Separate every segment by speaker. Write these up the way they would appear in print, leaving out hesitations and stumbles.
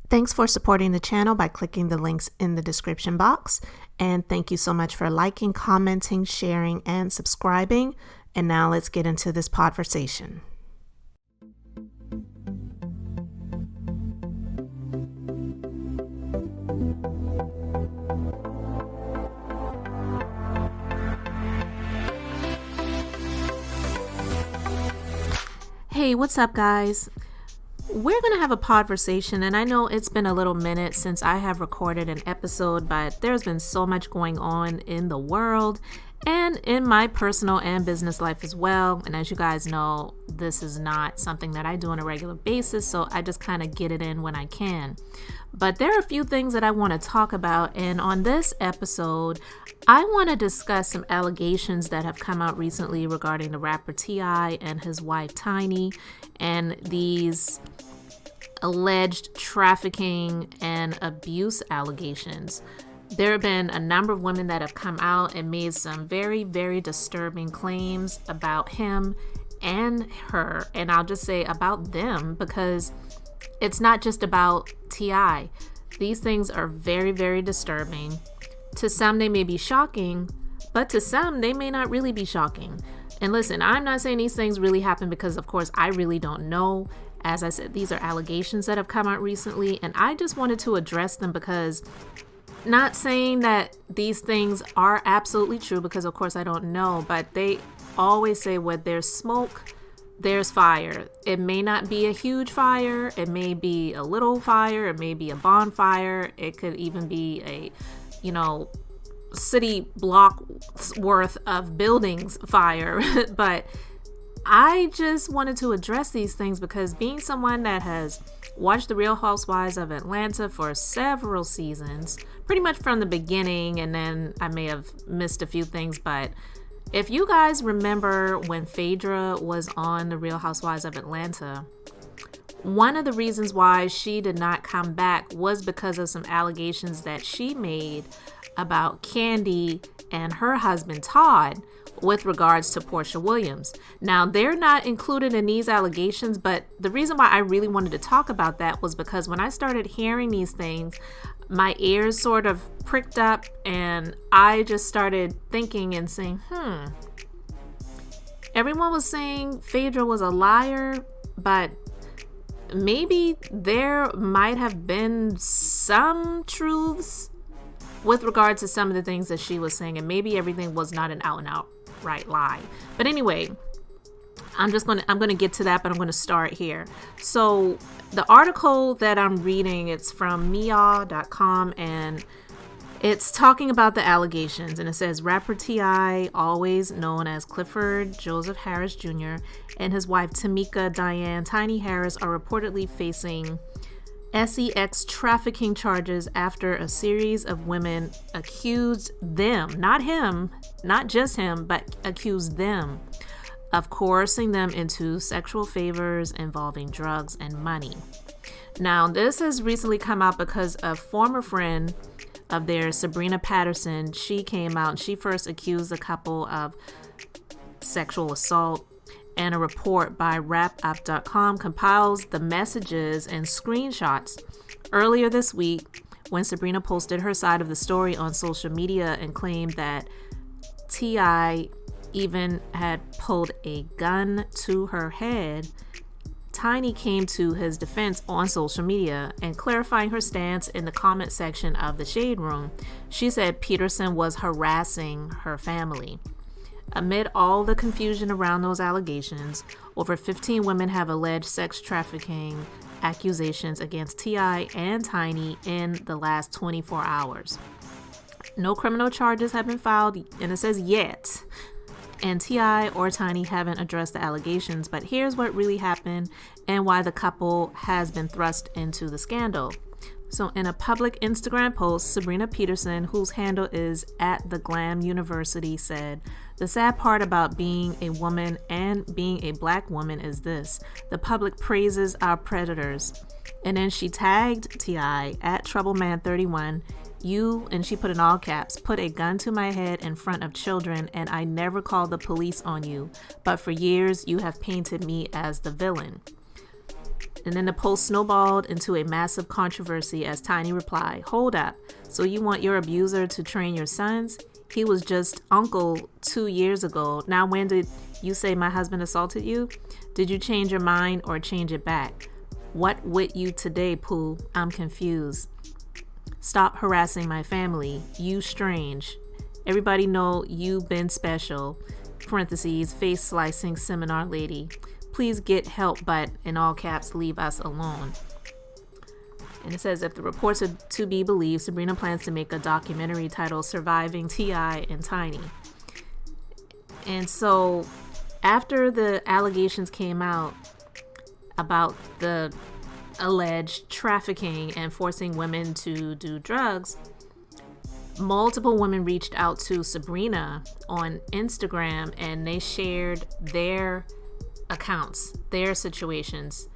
Speaker 1: Thanks for supporting the channel by clicking the links in the description box. And thank you so much for liking, commenting, sharing, and subscribing. And now let's get into this podversation. Hey, what's up, guys? We're going to have a podversation, and I know it's been a little minute since I have recorded an episode, but there's been so much going on in the world and in my personal and business life as well. And as you guys know, this is not something that I do on a regular basis, so I just kind of get it in when I can. But there are a few things that I want to talk about, and on this episode, I want to discuss some allegations that have come out recently regarding the rapper T.I. and his wife Tiny, and these alleged trafficking and abuse allegations. There have been a number of women that have come out and made some very, very disturbing claims about him and her, and I'll just say about them because it's not just about T.I. These things are very, very disturbing. To some, they may be shocking, but to some, they may not really be shocking. And listen, I'm not saying these things really happen because, of course, I really don't know. As I said, these are allegations that have come out recently, and I just wanted to address them because not saying that these things are absolutely true because, of course, I don't know, but they always say where there's smoke, there's fire. It may not be a huge fire. It may be a little fire. It may be a bonfire. It could even be a, city block worth of buildings fire. But I just wanted to address these things because being someone that has watched The Real Housewives of Atlanta for several seasons, pretty much from the beginning, and then I may have missed a few things, but if you guys remember when Phaedra was on The Real Housewives of Atlanta, one of the reasons why she did not come back was because of some allegations that she made about Kandi and her husband Todd with regards to Portia Williams. Now, they're not included in these allegations, but the reason why I really wanted to talk about that was because when I started hearing these things, my ears sort of pricked up and I just started thinking and saying, everyone was saying Phaedra was a liar, but maybe there might have been some truths with regard to some of the things that she was saying, and maybe everything was not an out and outright lie. But anyway, I'm going to get to that, but I'm going to start here. So the article that I'm reading, it's from Mia.com, and it's talking about the allegations, and it says rapper T.I., always known as Clifford Joseph Harris Jr., and his wife Tamika Diane Tiny Harris are reportedly facing sex trafficking charges after a series of women accused them, not him, not just him, but accused them of coercing them into sexual favors involving drugs and money. Now, this has recently come out because a former friend of theirs, Sabrina Patterson, she came out and she first accused the couple of sexual assault, and a report by rapup.com compiles the messages and screenshots earlier this week when Sabrina posted her side of the story on social media and claimed that T.I. even had pulled a gun to her head. Tiny came to his defense on social media and clarifying her stance in the comment section of the Shade Room. She said Peterson was harassing her family. Amid all the confusion around those allegations, over 15 women have alleged sex trafficking accusations against T.I. and Tiny in the last 24 hours. No criminal charges have been filed, and it says yet. And T.I. or Tiny haven't addressed the allegations, but here's what really happened and why the couple has been thrust into the scandal. So in a public Instagram post, Sabrina Peterson, whose handle is @theglamuniversity, said, "The sad part about being a woman and being a black woman is this. The public praises our predators." And then she tagged T.I. @TroubleMan31. "You," and she put in all caps, "put a gun to my head in front of children, and I never called the police on you. But for years, you have painted me as the villain." And then the post snowballed into a massive controversy as Tiny replied, "Hold up, so you want your abuser to train your sons? He was just uncle 2 years ago. Now when did you say my husband assaulted you? Did you change your mind or change it back? What with you today, Pooh? I'm confused. Stop harassing my family. You strange. Everybody know you been special. Parentheses, face slicing seminar lady. Please get help, but in all caps, leave us alone." And it says, if the reports are to be believed, Sabrina plans to make a documentary titled Surviving T.I. and Tiny. And so after the allegations came out about the alleged trafficking and forcing women to do drugs, multiple women reached out to Sabrina on Instagram and they shared their accounts, their situations,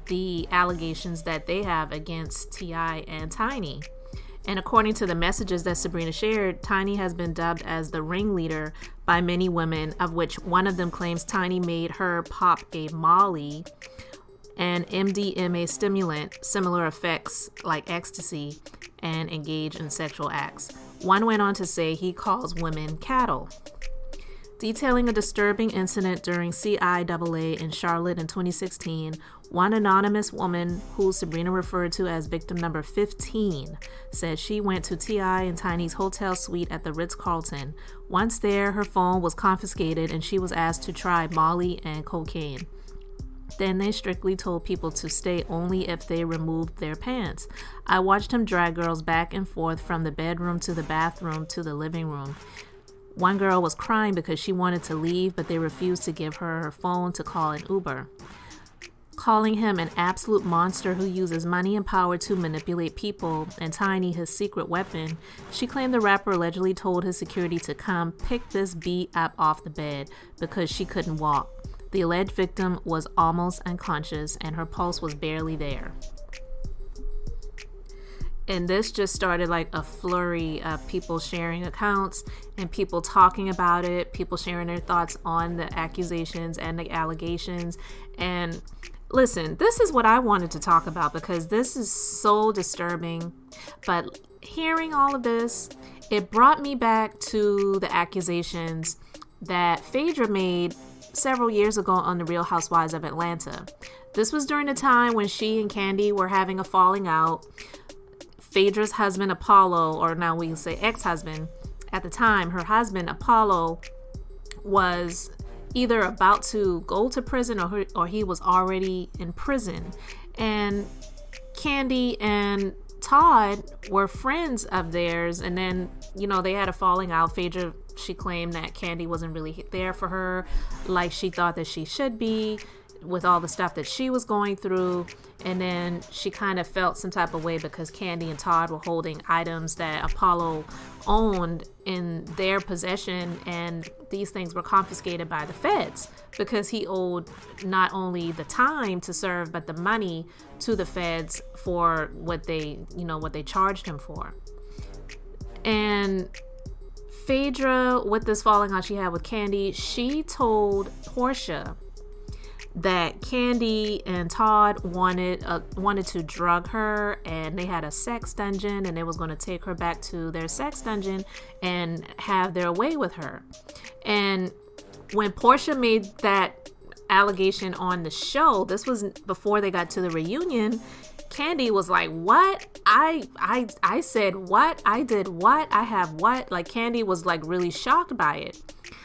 Speaker 1: the allegations that they have against T.I. and Tiny. And according to the messages that Sabrina shared, Tiny has been dubbed as the ringleader by many women, of which one of them claims Tiny made her pop a Molly, an MDMA stimulant, similar effects like ecstasy, and engage in sexual acts. One went on to say he calls women cattle. Detailing a disturbing incident during CIAA in Charlotte in 2016, one anonymous woman, who Sabrina referred to as victim number 15, said she went to T.I. and Tiny's hotel suite at the Ritz-Carlton. Once there, her phone was confiscated and she was asked to try Molly and cocaine. Then they strictly told people to stay only if they removed their pants. I watched him drag girls back and forth from the bedroom to the bathroom to the living room. One girl was crying because she wanted to leave, but they refused to give her her phone to call an Uber. Calling him an absolute monster who uses money and power to manipulate people, and Tiny his secret weapon, she claimed the rapper allegedly told his security to come pick this B up off the bed because she couldn't walk. The alleged victim was almost unconscious and her pulse was barely there. And this just started like a flurry of people sharing accounts and people talking about it, people sharing their thoughts on the accusations and the allegations. And listen, this is what I wanted to talk about because this is so disturbing. But hearing all of this, it brought me back to the accusations that Phaedra made several years ago on The Real Housewives of Atlanta. This was during the time when she and Kandi were having a falling out. Phaedra's husband, Apollo, or now we can say ex-husband, at the time, her husband, Apollo, was either about to go to prison or he was already in prison. And Kandi and Todd were friends of theirs. And then, they had a falling out. Phaedra, she claimed that Kandi wasn't really there for her like she thought that she should be, with all the stuff that she was going through. And then she kind of felt some type of way because Kandi and Todd were holding items that Apollo owned in their possession, and these things were confiscated by the feds because he owed not only the time to serve but the money to the feds for what they charged him for. And Phaedra, with this falling out she had with Kandi, she told Portia that Kandi and Todd wanted to drug her, and they had a sex dungeon, and they was going to take her back to their sex dungeon and have their way with her. And when Portia made that allegation on the show, this was before they got to the reunion, Kandi was like, what? I said what? I did what? I have what? Like, Kandi was like really shocked by it.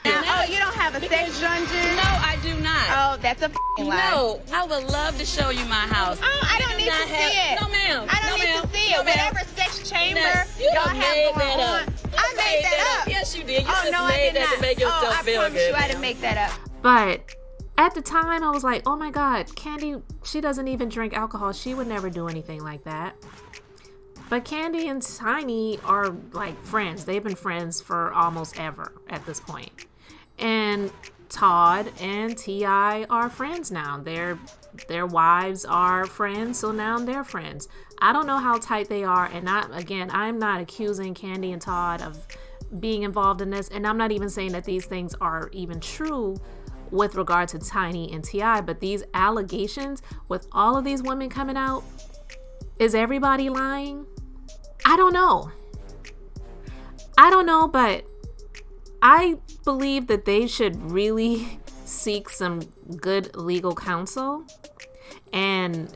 Speaker 2: Oh, you don't have a sex dungeon?
Speaker 3: No, I do not.
Speaker 2: Oh, that's a lie.
Speaker 3: No, I would love to show you my house.
Speaker 2: Oh, I don't need to see it.
Speaker 3: No, ma'am.
Speaker 2: I don't need to see it. Whatever sex chamber y'all have going on. I made that up.
Speaker 3: Yes, you did. You
Speaker 2: just
Speaker 3: made that to make yourself feel good.
Speaker 2: I promise you I didn't make that up.
Speaker 1: But at the time, I was like, oh my God, Kandi, she doesn't even drink alcohol. She would never do anything like that. But Kandi and Tiny are like friends. They've been friends for almost ever at this point. And Todd and T.I. are friends now. Their wives are friends, so now they're friends. I don't know how tight they are, and I'm not accusing Kandi and Todd of being involved in this, and I'm not even saying that these things are even true, with regard to Tiny and T.I., but these allegations with all of these women coming out, is everybody lying? I don't know, but I believe that they should really seek some good legal counsel and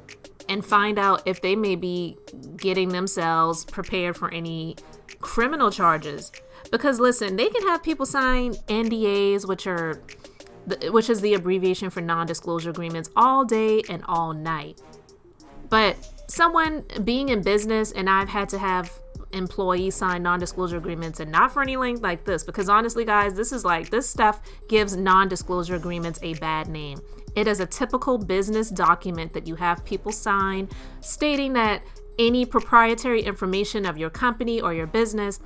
Speaker 1: find out if they may be getting themselves prepared for any criminal charges. Because listen, they can have people sign NDAs, which is the abbreviation for non-disclosure agreements, all day and all night. But someone being in business, and I've had to have employees sign non-disclosure agreements, and not for any length like this, because honestly guys, this stuff gives non-disclosure agreements a bad name. It is a typical business document that you have people sign stating that any proprietary information of your company or your business,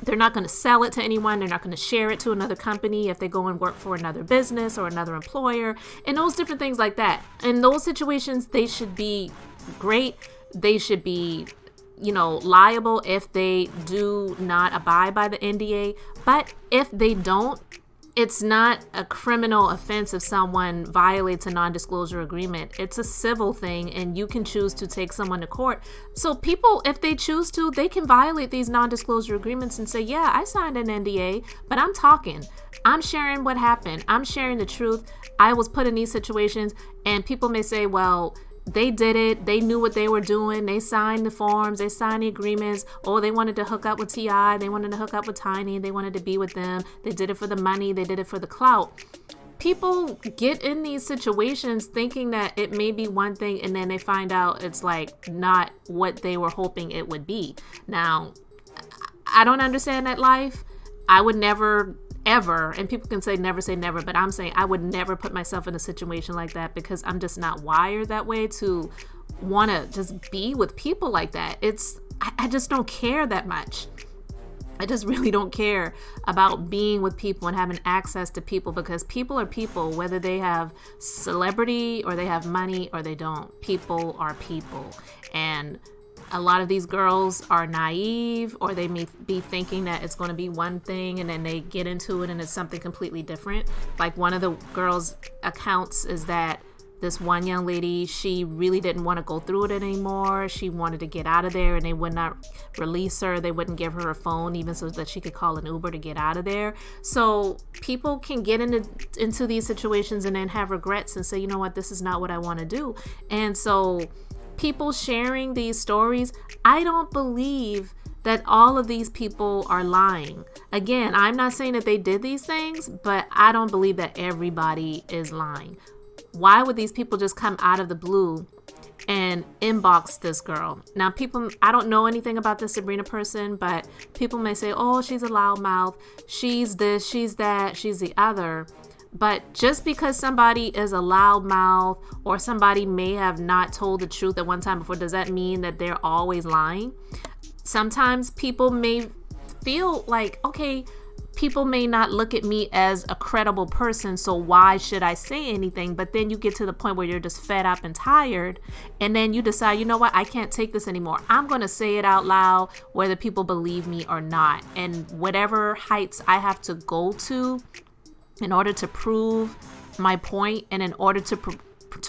Speaker 1: they're not going to sell it to anyone. They're not going to share it to another company if they go and work for another business or another employer, and those different things like that. In those situations, they should be great. They should be, liable if they do not abide by the NDA. But if they don't, it's not a criminal offense if someone violates a non-disclosure agreement. It's a civil thing, and you can choose to take someone to court. So people, if they choose to, they can violate these non-disclosure agreements and say, yeah, I signed an NDA, but I'm talking. I'm sharing what happened. I'm sharing the truth. I was put in these situations, and people may say, well, they did it. They knew what they were doing. They signed the forms. They signed the agreements. Oh, they wanted to hook up with T.I. They wanted to hook up with Tiny. They wanted to be with them. They did it for the money. They did it for the clout. People get in these situations thinking that it may be one thing, and then they find out it's like not what they were hoping it would be. Now, I don't understand that life. I would never ever, and people can say never, but I'm saying I would never put myself in a situation like that, because I'm just not wired that way to want to just be with people like that. I just don't care that much. I just really don't care about being with people and having access to people, because people are people, whether they have celebrity or they have money or they don't. People are people. And a lot of these girls are naive, or they may be thinking that it's going to be one thing, and then they get into it and it's something completely different. Like one of the girls' accounts is that this one young lady, she really didn't want to go through it anymore. She wanted to get out of there, and they would not release her. They wouldn't give her a phone even so that she could call an Uber to get out of there. So people can get into these situations and then have regrets and say, you know what, this is not what I want to do. And so people sharing these stories, I don't believe that all of these people are lying. Again, I'm not saying that they did these things, but I don't believe that everybody is lying. Why would these people just come out of the blue and inbox this girl? Now, I don't know anything about this Sabrina person, but people may say, oh, she's a loudmouth. She's this, she's that, she's the other. But just because somebody is a loudmouth, or somebody may have not told the truth at one time before, does that mean that they're always lying? Sometimes people may feel like, okay, people may not look at me as a credible person, so why should I say anything? But then you get to the point where you're just fed up and tired, and then you decide, you know what, I can't take this anymore. I'm going to say it out loud, whether people believe me or not. And whatever heights I have to go to in order to prove my point, and in order to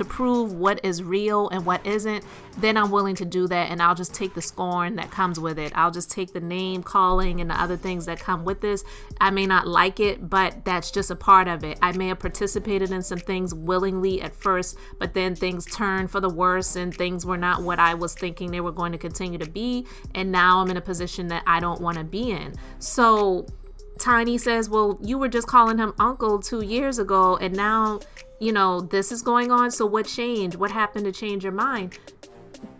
Speaker 1: prove what is real and what isn't, then I'm willing to do that, and I'll just take the scorn that comes with it. I'll just take the name calling and the other things that come with this. I may not like it, but that's just a part of it. I may have participated in some things willingly at first, but then things turned for the worse, and things were not what I was thinking they were going to continue to be, and now I'm in a position that I don't want to be in. So Tiny says, well, you were just calling him uncle 2 years ago, and now, this is going on. So what changed? What happened to change your mind?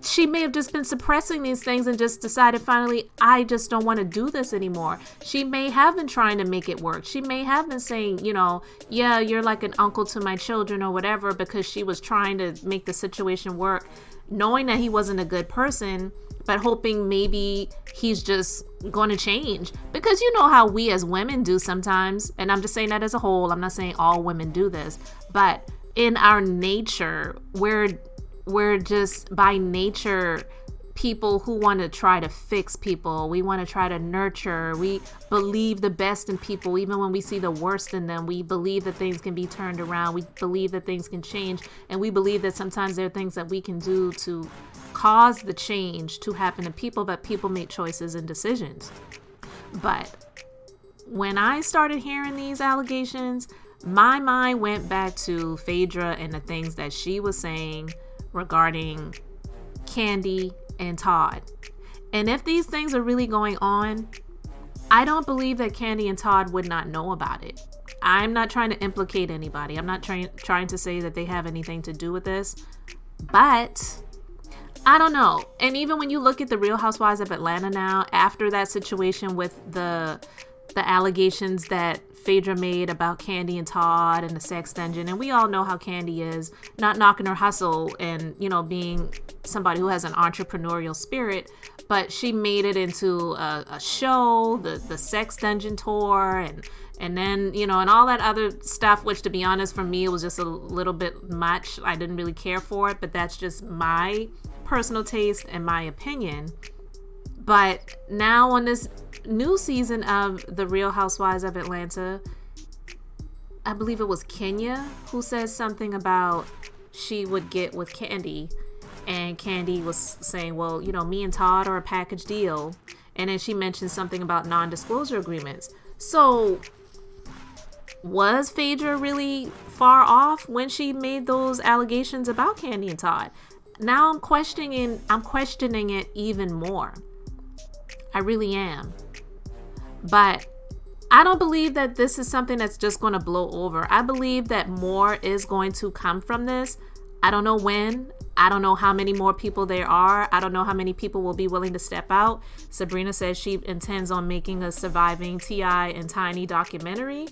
Speaker 1: She may have just been suppressing these things and just decided finally, I just don't want to do this anymore. She may have been trying to make it work. She may have been saying, yeah, you're like an uncle to my children or whatever, because she was trying to make the situation work, knowing that he wasn't a good person, but hoping maybe he's just going to change. Because you know how we as women do sometimes, and I'm just saying that as a whole, I'm not saying all women do this, but in our nature, we're just by nature people who want to try to fix people. We want to try to nurture. We believe the best in people. Even when we see the worst in them, we believe that things can be turned around. We believe that things can change. And we believe that sometimes there are things that we can do to cause the change to happen to people, but people make choices and decisions. But when I started hearing these allegations, my mind went back to Phaedra and the things that she was saying regarding Kandi and Todd. And if these things are really going on, I don't believe that Kandi and Todd would not know about it. I'm not trying to implicate anybody. I'm not trying to say that they have anything to do with this. But I don't know. And even when you look at the Real Housewives of Atlanta now, after that situation with the allegations that Phaedra made about Kandi and Todd and the sex dungeon, and we all know how Kandi is, not knocking her hustle and, you know, being somebody who has an entrepreneurial spirit, but she made it into a show, the sex dungeon tour, and then, you know, and all that other stuff, which, to be honest, for me, it was just a little bit much. I didn't really care for it, but that's just my personal taste and my opinion. But now on this new season of The Real Housewives of Atlanta, I believe it was Kenya who says something about she would get with Kandi, and Kandi was saying, well, you know, me and Todd are a package deal. And then she mentioned something about non-disclosure agreements. So was Phaedra really far off when she made those allegations about Kandi and Todd? Now I'm questioning it even more. I really am. But I don't believe that this is something that's just going to blow over. I believe that more is going to come from this. I don't know when. I don't know how many more people there are. I don't know how many people will be willing to step out. Sabrina says she intends on making a surviving T.I. and Tiny documentary.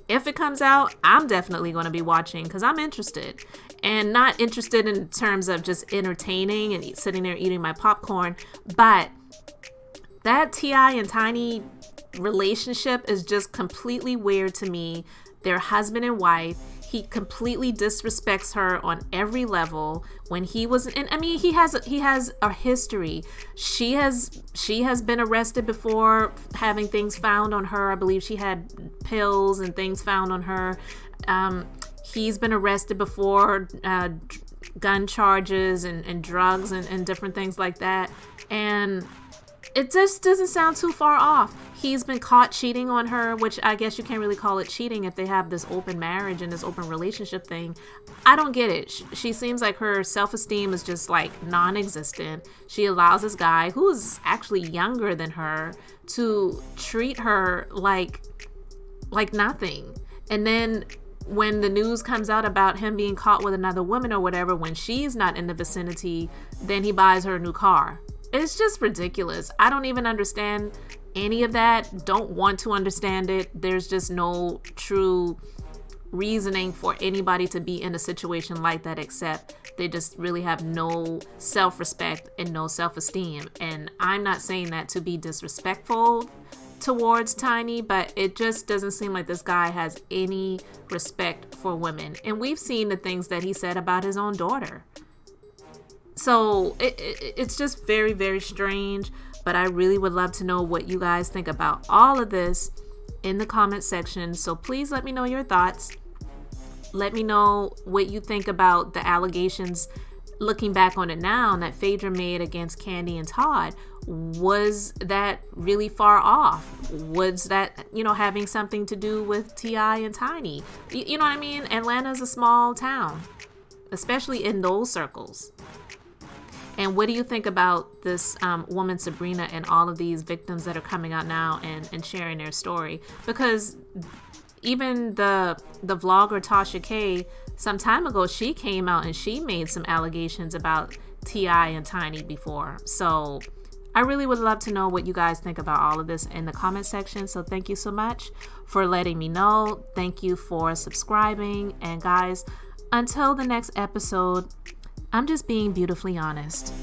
Speaker 1: If it comes out, I'm definitely going to be watching because I'm interested. And not interested in terms of just entertaining and sitting there eating my popcorn, but that T.I. and Tiny relationship is just completely weird to me. They're husband and wife. He completely disrespects her on every level. When he was, and I mean, he has a history. She has been arrested before, having things found on her. I believe she had pills and things found on her. He's been arrested before, gun charges and drugs and different things like that. And it just doesn't sound too far off. He's been caught cheating on her, which I guess you can't really call it cheating if they have this open marriage and this open relationship thing. I don't get it. She seems like her self-esteem is just like non-existent. She allows this guy who is actually younger than her to treat her like nothing. And then when the news comes out about him being caught with another woman or whatever, when she's not in the vicinity, then he buys her a new car. It's just ridiculous. I don't even understand any of that. Don't want to understand it. There's just no true reasoning for anybody to be in a situation like that, except they just really have no self-respect and no self-esteem. And I'm not saying that to be disrespectful towards Tiny, but it just doesn't seem like this guy has any respect for women. And we've seen the things that he said about his own daughter. So it's just very, very strange. But I really would love to know what you guys think about all of this in the comment section. So please let me know your thoughts. Let me know what you think about the allegations, looking back on it now, that Phaedra made against Kandi and Todd. Was that really far off? Was that, having something to do with T.I. and Tiny? You know what I mean? Atlanta's a small town, especially in those circles. And what do you think about this woman, Sabrina, and all of these victims that are coming out now and sharing their story? Because even the vlogger Tasha K, some time ago, she came out and she made some allegations about T.I. and Tiny before. So I really would love to know what you guys think about all of this in the comment section. So thank you so much for letting me know. Thank you for subscribing. And guys, until the next episode, I'm just being beautifully honest.